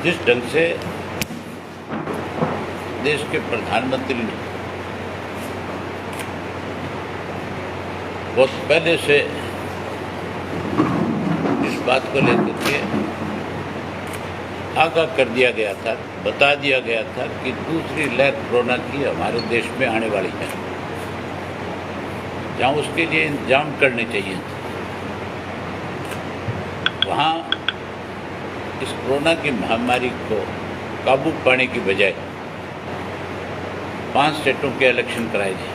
जिस ढंग से देश के प्रधानमंत्री ने बहुत पहले से इस बात को लेकर के आगाह कर दिया गया था, बता दिया गया था कि दूसरी लहर कोरोना की हमारे देश में आने वाली है, जहाँ उसके लिए इंतजाम करने चाहिए थे, वहाँ इस कोरोना की महामारी को काबू पाने की बजाय 5 स्टेटों के इलेक्शन कराए गए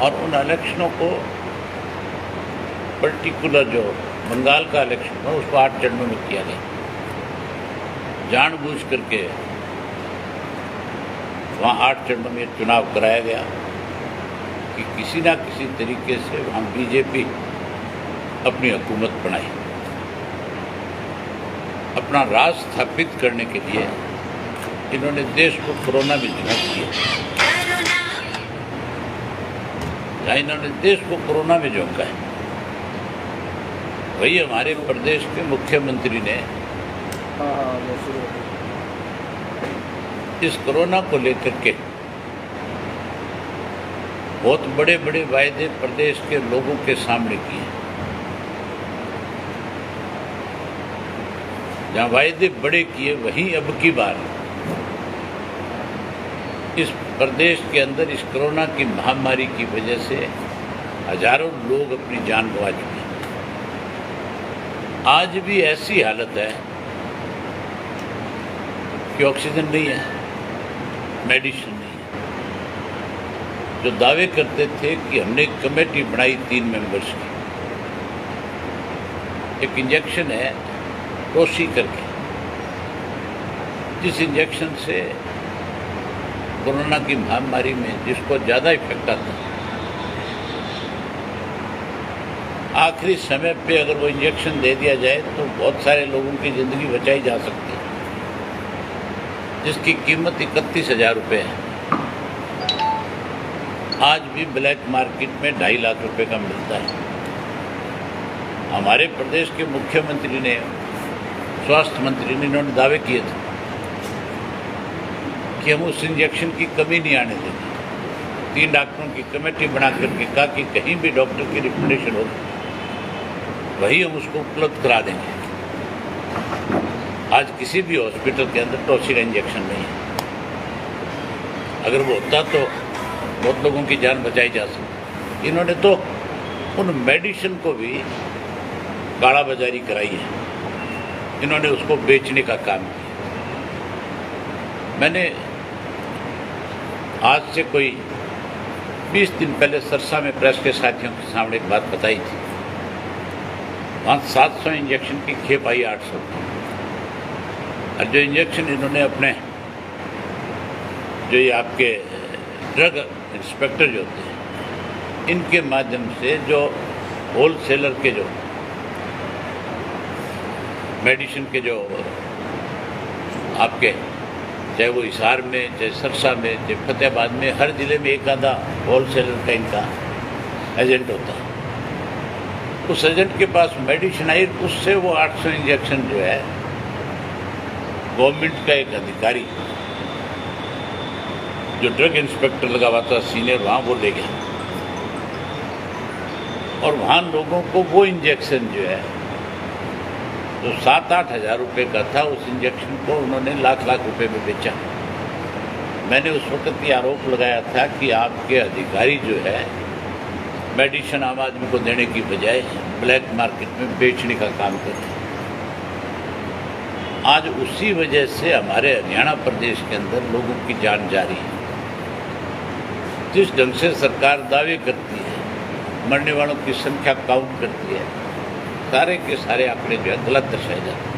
और उन इलेक्शनों को पर्टिकुलर जो बंगाल का इलेक्शन था उसको 8 चरणों में किया गया। जानबूझ करके वहाँ 8 चरणों में चुनाव कराया गया कि किसी ना किसी तरीके से वहाँ बीजेपी अपनी हुकूमत बनाई। अपना राज स्थापित करने के लिए इन्होंने देश को कोरोना में झोंक दिया। जहाँ इन्होंने देश को कोरोना में झोंका है, वही हमारे प्रदेश के मुख्यमंत्री ने इस कोरोना को लेकर के बहुत बड़े बड़े वायदे प्रदेश के लोगों के सामने किए। जहाँ वायदे बड़े किए, वहीं अब की बार इस प्रदेश के अंदर इस कोरोना की महामारी की वजह से हजारों लोग अपनी जान गंवा चुके हैं। आज भी ऐसी हालत है कि ऑक्सीजन नहीं है, मेडिसिन नहीं है। जो दावे करते थे कि हमने एक कमेटी बनाई 3 मेंबर्स की, एक इंजेक्शन है टोसी करके, जिस इंजेक्शन से कोरोना की महामारी में जिसको ज़्यादा इफेक्ट आता है, आखिरी समय पे अगर वो इंजेक्शन दे दिया जाए तो बहुत सारे लोगों की ज़िंदगी बचाई जा सकती है, जिसकी कीमत 31,000 रुपये है। आज भी ब्लैक मार्केट में 2.5 लाख रुपए का मिलता है। हमारे प्रदेश के मुख्यमंत्री ने, स्वास्थ्य मंत्री ने, इन्होंने दावे किए थे कि हम उस इंजेक्शन की कमी नहीं आने देंगे। 3 डॉक्टरों की कमेटी बना करके कहा कि कहीं भी डॉक्टर की रिकमेंडेशन हो वही हम उसको उपलब्ध करा देंगे। आज किसी भी हॉस्पिटल के अंदर टोसी का इंजेक्शन नहीं है। अगर वो होता तो बहुत लोगों की जान बचाई जा सकती। इन्होंने तो उन मेडिसिन को भी काला बाजारी कराई है, इन्होंने उसको बेचने का काम किया। मैंने आज से कोई 20 दिन पहले सरसा में प्रेस के साथियों के सामने एक बात बताई थी। वहाँ 700 इंजेक्शन की खेप आई 800। और जो इंजेक्शन इन्होंने अपने, जो ये आपके ड्रग इंस्पेक्टर जो होते हैं, इनके माध्यम से जो होल सेलर के जो मेडिसिन के जो आपके, चाहे वो हिसार में, चाहे सरसा में, चाहे फतेहाबाद में, हर ज़िले में एक आधा होल सेलर का इनका एजेंट होता है। उस एजेंट के पास मेडिसिन आई, उससे वो 800 इंजेक्शन जो है गवर्नमेंट का एक अधिकारी जो ड्रग इंस्पेक्टर लगा हुआ था सीनियर, वहाँ वो ले गया और वहाँ लोगों को वो इंजेक्शन जो है जो 7-8 हज़ार रुपये का था, उस इंजेक्शन को उन्होंने लाख रुपए में बेचा। मैंने उस वक्त ये आरोप लगाया था कि आपके अधिकारी जो है मेडिसिन आम आदमी को देने की बजाय ब्लैक मार्केट में बेचने का काम कर रहे हैं। आज उसी वजह से हमारे हरियाणा प्रदेश के अंदर लोगों की जान जा रही है। जिस ढंग से सरकार दावे करती है, मरने वालों की संख्या काउंट करती है, सारे के सारे आंकड़े जो है गलत दर्शाए जाते हैं।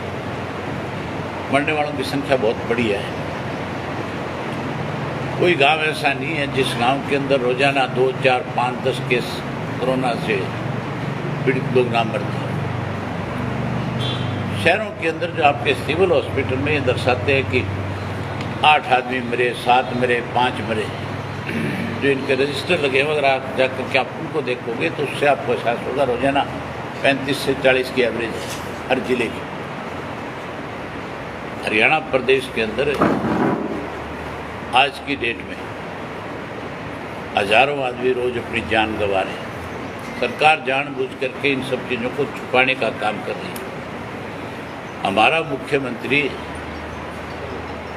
मरने वालों की संख्या बहुत बड़ी है। कोई गांव ऐसा नहीं है जिस गांव के अंदर रोजाना 2, 4, 5, 10 केस कोरोना से पीड़ित लोग ना मरते हैं। शहरों के अंदर जो आपके सिविल हॉस्पिटल में ये दर्शाते हैं कि 8 आदमी मरे, 7 मरे, 5 मरे, जो इनके रजिस्टर लगे हुए, अगर आप जाकर के आप उनको देखोगे तो उससे आपको एहसास होगा रोजाना 35 से 40 की एवरेज हर जिले की। हरियाणा प्रदेश के अंदर आज की डेट में हजारों आदमी रोज अपनी जान गंवा रहे हैं। सरकार जानबूझ करके इन सब चीज़ों को छुपाने का काम कर रही है। हमारा मुख्यमंत्री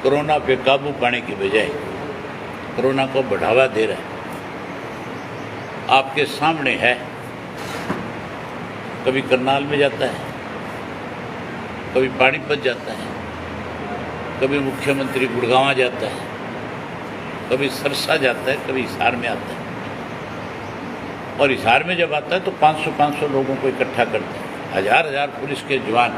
कोरोना पे काबू पाने की बजाय कोरोना को बढ़ावा दे रहा है। आपके सामने है, कभी करनाल में जाता है, कभी पानीपत जाता है, कभी मुख्यमंत्री गुड़गांव जाता है, कभी सरसा जाता है, कभी हिसार में आता है। और हिसार में जब आता है तो 500-500 लोगों को इकट्ठा करता है। हजार पुलिस के जवान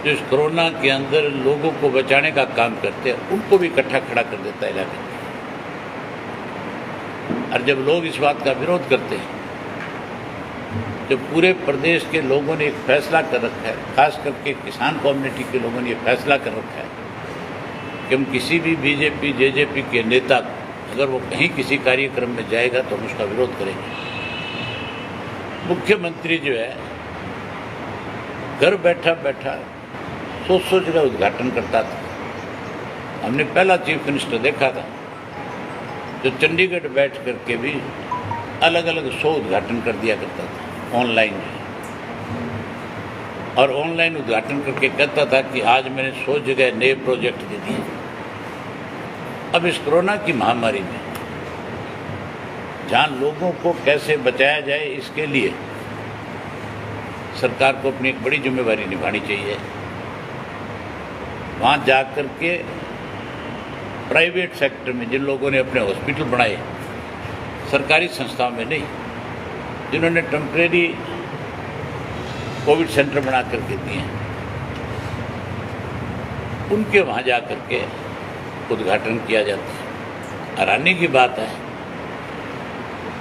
जो इस कोरोना के अंदर लोगों को बचाने का काम करते हैं, उनको भी इकट्ठा खड़ा कर देता है इलाके में। और जब लोग इस बात का विरोध करते हैं, जब पूरे प्रदेश के लोगों ने एक फैसला कर रखा है, खास करके किसान कम्युनिटी के लोगों ने एक फैसला कर रखा है कि हम किसी भी बीजेपी जेजेपी के नेता अगर वो कहीं किसी कार्यक्रम में जाएगा तो हम उसका विरोध करेंगे। मुख्यमंत्री जो है घर बैठा बैठा सोच का उद्घाटन करता था। हमने पहला चीफ मिनिस्टर देखा था जो चंडीगढ़ बैठ करके भी अलग अलग शो उद्घाटन कर दिया करता था ऑनलाइन, और ऑनलाइन उद्घाटन करके कहता था कि आज मैंने 100 जगह नए प्रोजेक्ट दे दिए। अब इस कोरोना की महामारी में जहाँ लोगों को कैसे बचाया जाए, इसके लिए सरकार को अपनी एक बड़ी जिम्मेवारी निभानी चाहिए। वहाँ जाकर के प्राइवेट सेक्टर में जिन लोगों ने अपने हॉस्पिटल बनाए, सरकारी संस्थाओं में नहीं, जिन्होंने टेम्परेरी कोविड सेंटर बना करके दिए, उनके वहाँ जा करके उद्घाटन किया जाता है। हैरानी की बात है,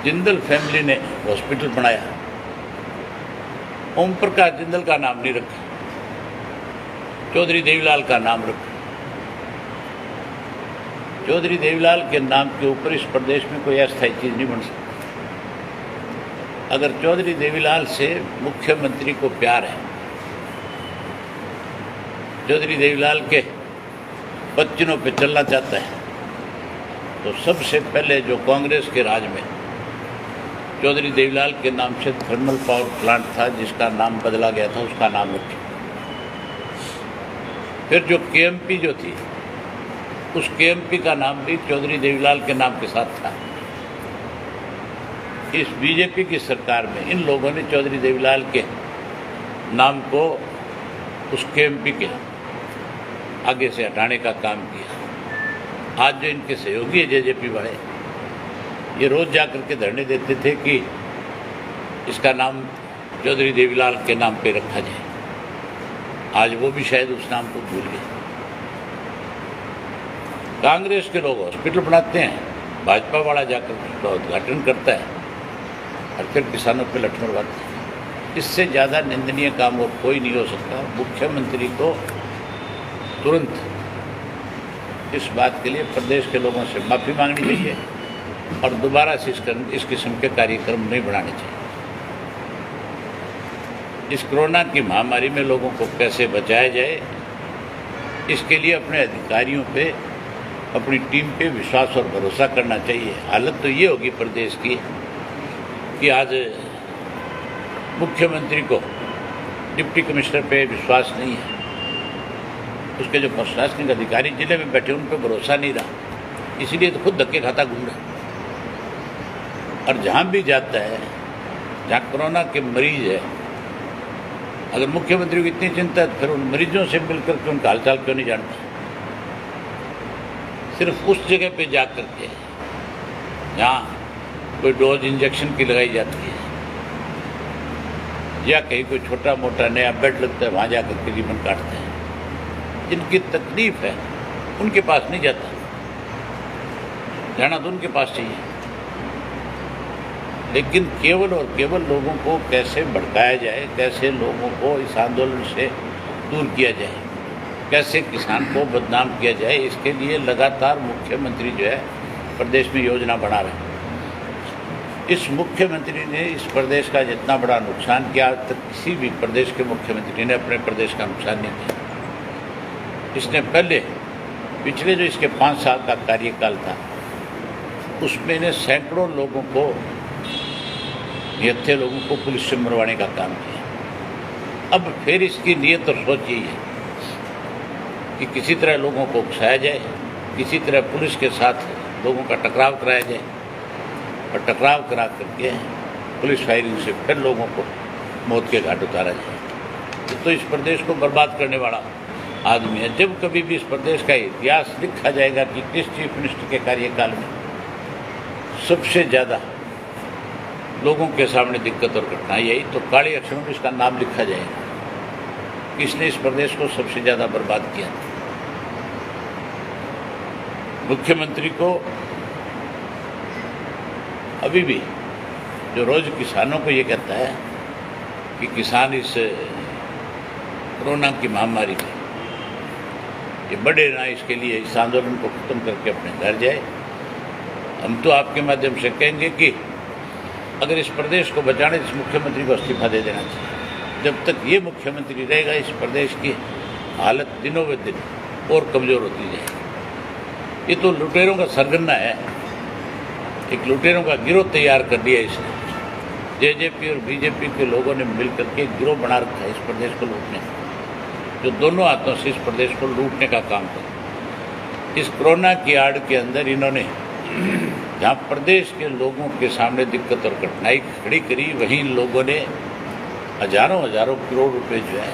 जिंदल फैमिली ने हॉस्पिटल बनाया, ओम प्रकाश जिंदल का नाम नहीं रखा, चौधरी देवीलाल का नाम रखा। चौधरी देवीलाल के नाम के ऊपर इस प्रदेश में कोई अस्थायी चीज नहीं बन सकती। अगर चौधरी देवीलाल से मुख्यमंत्री को प्यार है, चौधरी देवीलाल के बच्चों पे चलना चाहता है, तो सबसे पहले जो कांग्रेस के राज में चौधरी देवीलाल के नाम से थर्मल पावर प्लांट था जिसका नाम बदला गया था, उसका नाम रखे। फिर जो केएमपी जो थी, उस केएमपी का नाम भी चौधरी देवीलाल के नाम के साथ था। इस बीजेपी की सरकार में इन लोगों ने चौधरी देवीलाल के नाम को उस केएमपी के आगे से हटाने का काम किया। आज जो इनके सहयोगी है जेजेपी वाले, ये रोज जाकर के धरने देते थे कि इसका नाम चौधरी देवीलाल के नाम पे रखा जाए। आज वो भी शायद उस नाम को भूल गए। कांग्रेस के लोग हॉस्पिटल बनाते हैं, भाजपा वाला जाकर उसका उद्घाटन करता है और फिर किसानों पे लठ मरवाते हैं। इससे ज़्यादा निंदनीय काम और कोई नहीं हो सकता। मुख्यमंत्री को तुरंत इस बात के लिए प्रदेश के लोगों से माफ़ी मांगनी चाहिए और दोबारा से इस किस्म के कार्यक्रम नहीं बनाने चाहिए। इस कोरोना की महामारी में लोगों को कैसे बचाया जाए, इसके लिए अपने अधिकारियों पे, अपनी टीम पे विश्वास और भरोसा करना चाहिए। हालत तो ये होगी प्रदेश की कि आज मुख्यमंत्री को डिप्टी कमिश्नर पे विश्वास नहीं है, उसके जो प्रशासनिक अधिकारी जिले में बैठे उन पर भरोसा नहीं रहा, इसीलिए तो खुद धक्के खाता घूम रहा। और जहाँ भी जाता है जहाँ कोरोना के मरीज है, अगर मुख्यमंत्री को इतनी चिंता है, फिर उन मरीजों से मिलकर के उनका हालचाल क्यों नहीं जानता? सिर्फ उस जगह पे जा कर के जहाँ कोई डोज इंजेक्शन की लगाई जाती है या कहीं कोई छोटा मोटा नया बेड लगता है, वहाँ जा कर के रिबन काटते हैं। जिनकी तकलीफ है उनके पास नहीं जाता, जाना तो उनके पास चाहिए। लेकिन केवल और केवल लोगों को कैसे भड़काया जाए, कैसे लोगों को इस आंदोलन से दूर किया जाए, कैसे किसान को बदनाम किया जाए, इसके लिए लगातार मुख्यमंत्री जो है प्रदेश में योजना बना रहे हैं। इस मुख्यमंत्री ने इस प्रदेश का जितना बड़ा नुकसान किया, आज तक किसी भी प्रदेश के मुख्यमंत्री ने अपने प्रदेश का नुकसान नहीं किया। इसने पहले पिछले जो इसके 5 साल का कार्यकाल था उसमें ने सैकड़ों लोगों को, निहत्थे लोगों को पुलिस से मरवाने का काम किया। अब फिर इसकी नीयत और सोच यही है कि किसी तरह लोगों को उकसाया जाए, किसी तरह पुलिस के साथ लोगों का टकराव कराया जाए और टकराव करा करके पुलिस फायरिंग से फिर लोगों को मौत के घाट उतारा जाए। तो इस प्रदेश को बर्बाद करने वाला आदमी है। जब कभी भी इस प्रदेश का इतिहास लिखा जाएगा कि किस चीफ मिनिस्टर के कार्यकाल में सबसे ज़्यादा लोगों के सामने दिक्कत और कठिनाई आई, तो काले अक्षरों में इसका नाम लिखा जाएगा कि इसने इस प्रदेश को सबसे ज़्यादा बर्बाद किया। मुख्यमंत्री को अभी भी जो रोज किसानों को ये कहता है कि किसान इस कोरोना की महामारी में ये बढ़े ना, इसके लिए इस आंदोलन को खत्म करके अपने घर जाए। हम तो आपके माध्यम से कहेंगे कि अगर इस प्रदेश को बचाने इस मुख्यमंत्री को इस्तीफा दे देना चाहिए। जब तक ये मुख्यमंत्री रहेगा इस प्रदेश की हालत दिनों ब दिन और कमज़ोर होती जाएगी। ये तो लुटेरों का सरगना है, एक लुटेरों का गिरोह तैयार कर दिया इसने। जेजेपी और बीजेपी के लोगों ने मिलकर के गिरोह बना रखा है इस प्रदेश को लूटने, जो दोनों हाथों से इस प्रदेश को लूटने का काम कर। इस कोरोना की आड़ के अंदर इन्होंने जहाँ प्रदेश के लोगों के सामने दिक्कत और कठिनाई खड़ी करी, वहीं इन लोगों ने हजारों हजारों करोड़ रुपए जो है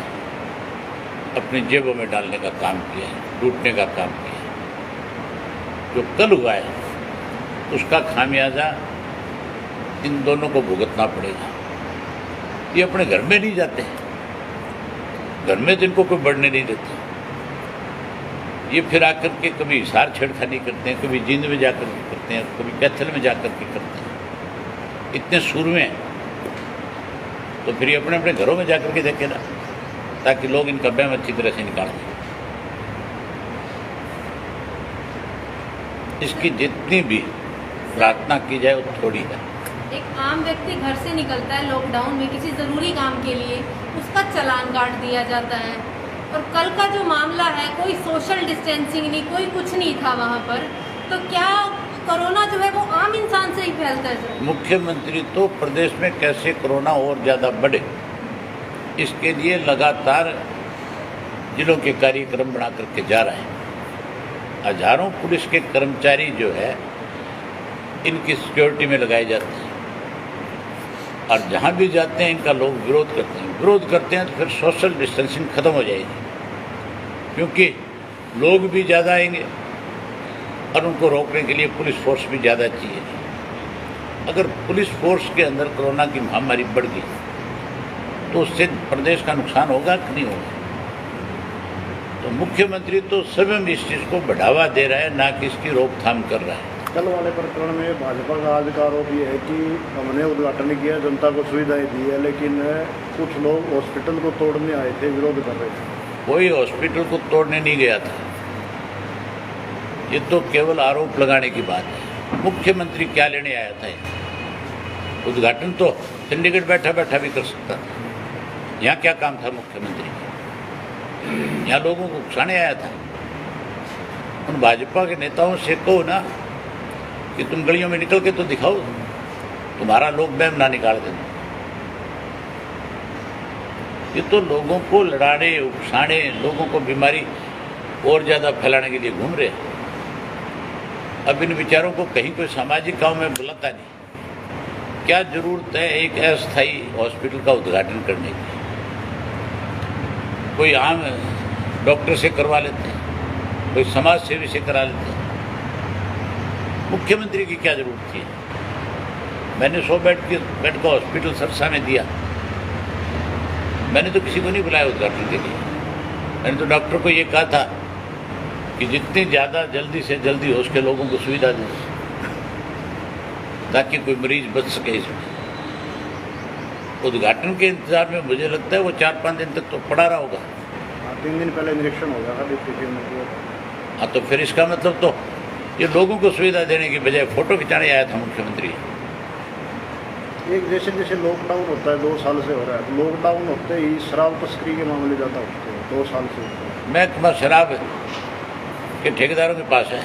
अपनी जेबों में डालने का काम किया है, लूटने का काम किया है। जो कल हुआ है उसका खामियाजा इन दोनों को भुगतना पड़ेगा। ये अपने घर में नहीं जाते, घर में तो इनको कोई बढ़ने नहीं देता। ये फिर आकर के कभी हिसार छेड़खानी करते हैं, कभी जींद में जाकर के करते हैं, कभी कैथल में जाकर के करते हैं। इतने सूरमे हैं तो फिर ये अपने अपने घरों में जाकर के देखे ना, ताकि लोग इनका बहम अच्छी तरह से निकाल दें। इसकी जितनी भी प्रार्थना की जाए वो थोड़ी है। एक आम व्यक्ति घर से निकलता है लॉकडाउन में किसी ज़रूरी काम के लिए, उसका चालान काट दिया जाता है। और कल का जो मामला है, कोई सोशल डिस्टेंसिंग नहीं, कोई कुछ नहीं था वहाँ पर, तो क्या कोरोना जो है वो आम इंसान से ही फैलता है? मुख्यमंत्री तो प्रदेश में कैसे कोरोना और ज़्यादा बढ़े इसके लिए लगातार जिलों के कार्यक्रम बना करके जा रहा है। हजारों पुलिस के कर्मचारी जो है इनकी सिक्योरिटी में लगाए जाते हैं और जहाँ भी जाते हैं इनका लोग विरोध करते हैं तो फिर सोशल डिस्टेंसिंग खत्म हो जाएगी, क्योंकि लोग भी ज़्यादा आएंगे और उनको रोकने के लिए पुलिस फोर्स भी ज़्यादा चाहिए। अगर पुलिस फोर्स के अंदर कोरोना की महामारी बढ़ गई तो उससे प्रदेश का नुकसान होगा कि नहीं होगा? तो मुख्यमंत्री तो स्वयं इस चीज़ को बढ़ावा दे रहा है, ना कि इसकी रोकथाम कर रहा है। कल वाले प्रकरण में भाजपा का आज का आरोप ये है कि हमने उद्घाटन किया, जनता को सुविधाएं दी है, लेकिन कुछ लोग हॉस्पिटल को तोड़ने आए थे, विरोध कर रहे थे। कोई हॉस्पिटल को तोड़ने नहीं गया था, ये तो केवल आरोप लगाने की बात है। मुख्यमंत्री क्या लेने आया था? उद्घाटन तो चंडीगढ़ बैठा बैठा भी कर सकता था। यहाँ क्या काम था मुख्यमंत्री का? यहाँ लोगों को उकसाने आया था। उन भाजपा के नेताओं से कहो ना कि तुम गलियों में निकल के तो दिखाओ, तुम्हारा लोग बहम ना निकाल देना। ये तो लोगों को लड़ाने, उकसाने, लोगों को बीमारी और ज़्यादा फैलाने के लिए घूम रहे हैं। अब इन विचारों को कहीं कोई सामाजिक काम में बुलाता नहीं। क्या जरूरत है एक अस्थायी हॉस्पिटल का उद्घाटन करने की? कोई आम डॉक्टर से करवा लेते हैं, कोई समाज सेवी से करा लेते हैं। मुख्यमंत्री की क्या जरूरत थी? मैंने 100 बेड का हॉस्पिटल सरसा में दिया, मैंने तो किसी को नहीं बुलाया उद्घाटन के लिए। मैंने तो डॉक्टर को ये कहा था कि जितनी ज़्यादा जल्दी से जल्दी हो उसके लोगों को सुविधा दें, ताकि कोई मरीज बच सके। इसमें उद्घाटन के इंतजार में मुझे लगता है वो 4-5 दिन तक तो पड़ा रहा होगा। 3 दिन पहले निरीक्षण हो गया था डिप्टी में। हाँ, तो फिर इसका मतलब तो ये लोगों को सुविधा देने की बजाय फोटो खिंचाने आया था मुख्यमंत्री। एक जैसे जैसे लॉकडाउन होता है 2 साल से हो रहा है, लॉकडाउन होते ही शराब तस्करी के मामले ज़्यादा होते हैं 2 साल से। महकमा शराब के ठेकेदारों के पास है।